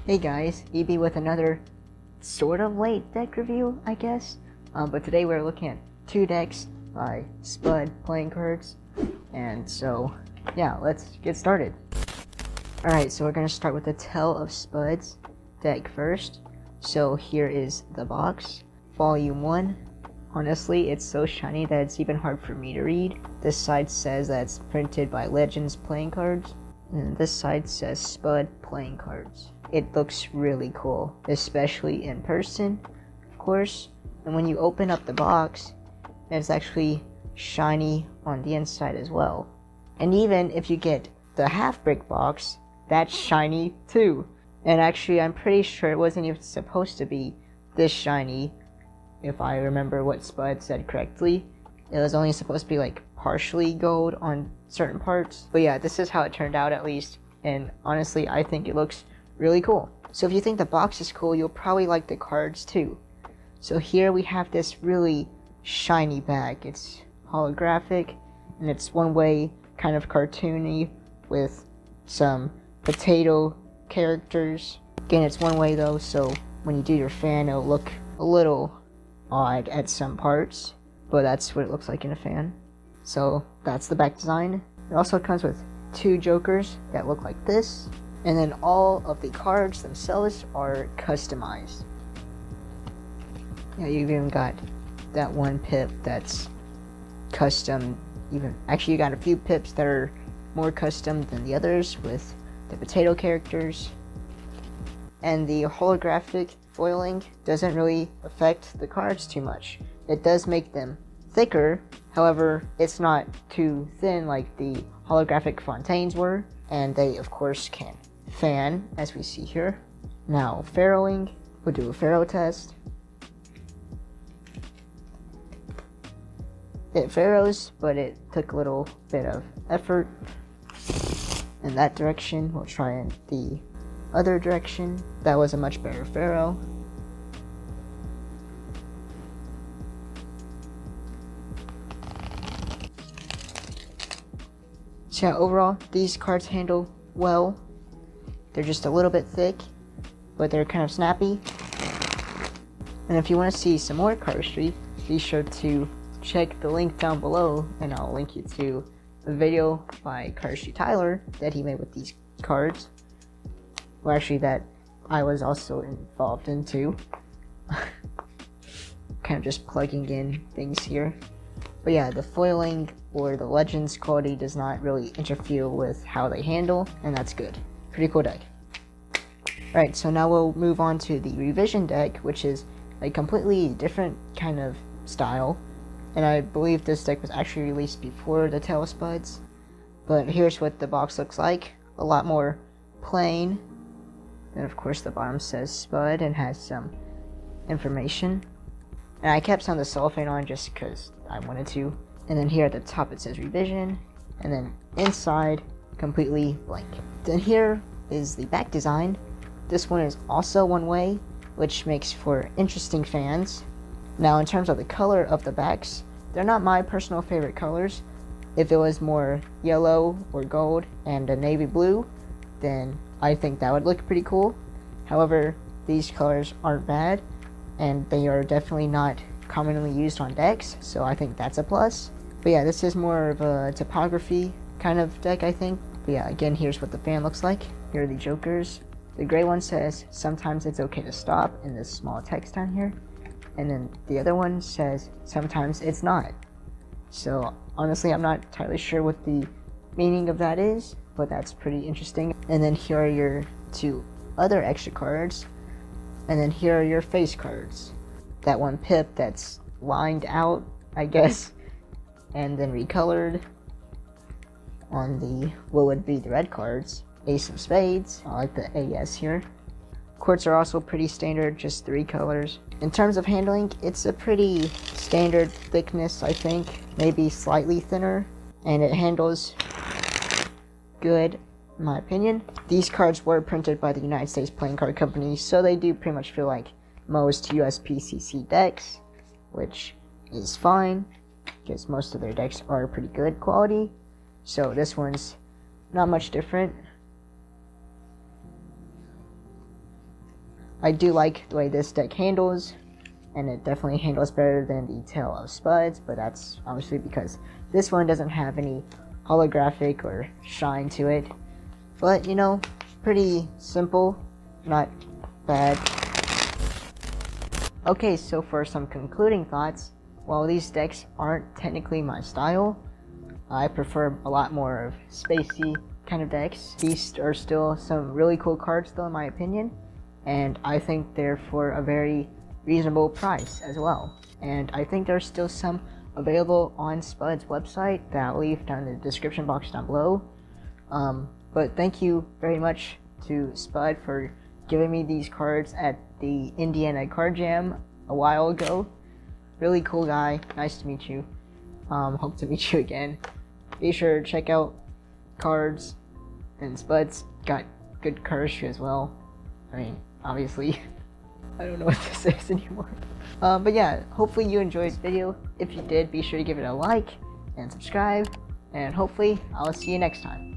Hey guys, EB with another sort of late deck review, I guess. But today we're looking at two decks by Spud playing cards. And so, yeah, let's get started. Alright, so we're going to start with the Tale of Spuds deck first. So here is the box, Volume 1. Honestly, it's so shiny that it's even hard for me to read. This side says that it's printed by Legends playing cards. And this side says Spud playing cards. It looks really cool, especially in person, of course. And when you open up the box, it's actually shiny on the inside as well. And even if you get the half brick box, that's shiny too. And actually, I'm pretty sure it wasn't even supposed to be this shiny, if I remember what Spud said correctly. It was only supposed to be like partially gold on certain parts. But yeah, this is how it turned out at least. And honestly, I think it looks really cool. So if you think the box is cool, you'll probably like the cards too. So here we have this really shiny bag. It's holographic and it's one way, kind of cartoony with some potato characters. Again, it's one way though, so when you do your fan, it'll look a little odd at some parts, but that's what it looks like in a fan. So that's the back design. It also comes with two jokers that look like this. And then all of the cards themselves are customized. Yeah, you've even got that one pip that's custom. Actually, you got a few pips that are more custom than the others with the potato characters. And the holographic foiling doesn't really affect the cards too much. It does make them thicker, however, it's not too thin like the holographic fontaines were. And they, of course, can fan, as we see here. Now, farrowing, we'll do a farrow test. It farrows, but it took a little bit of effort in that direction. We'll try in the other direction. That was a much better farrow. So yeah, overall, these cards handle well. They're just a little bit thick, but they're kind of snappy. And if you want to see some more cardistry, be sure to check the link down below, and I'll link you to a video by Cardistry Tyler that he made with these cards. Well, actually, that I was also involved in too. Kind of just plugging in things here. But yeah, the foiling or the Legends quality does not really interfere with how they handle, and that's good. Pretty cool deck. Alright, so now we'll move on to the revision deck, which is a completely different kind of style. And I believe this deck was actually released before the Tale of Spuds. But here's what the box looks like. A lot more plain. And of course the bottom says Spud and has some information. And I kept some of the cellophane on just because I wanted to. And then here at the top it says revision. And then inside, completely blank. Then here is the back design. This one is also one way, which makes for interesting fans. Now in terms of the color of the backs, they're not my personal favorite colors. If it was more yellow or gold and a navy blue, then I think that would look pretty cool. However, these colors aren't bad, and they are definitely not commonly used on decks, so I think that's a plus. But yeah, this is more of a topography kind of deck, I think. But yeah, again, here's what the fan looks like. Here are the jokers. The gray one says, sometimes it's okay to stop, in this small text down here. And then the other one says, sometimes it's not. So honestly, I'm not entirely sure what the meaning of that is, but that's pretty interesting. And then here are your two other extra cards. And then here are your face cards. That one pip that's lined out, I guess, and then recolored on the what would be the red cards. Ace of Spades. I like the AS here. Quartz are also pretty standard, just 3 colors. In terms of handling, it's a pretty standard thickness, I think. Maybe slightly thinner, and it handles good, in my opinion. These cards were printed by the United States Playing Card Company, so they do pretty much feel like most USPCC decks, which is fine, because most of their decks are pretty good quality. So this one's not much different. I do like the way this deck handles, and it definitely handles better than the Tale of Spuds, but that's obviously because this one doesn't have any holographic or shine to it. But, you know, pretty simple, not bad. Okay, so for some concluding thoughts, while these decks aren't technically my style, I prefer a lot more of spacey kind of decks. These are still some really cool cards though, in my opinion, and I think they're for a very reasonable price as well. And I think there's still some available on Spud's website that I'll leave down in the description box down below. But thank you very much to Spud for giving me these cards at the Indiana Card Jam a while ago. Really cool guy, nice to meet you. Hope to meet you again. Be sure to check out cards, and Spud's got good cardistry as well. I mean, obviously, I don't know what this is anymore. But yeah, hopefully you enjoyed this video. If you did, be sure to give it a like and subscribe, and hopefully I'll see you next time.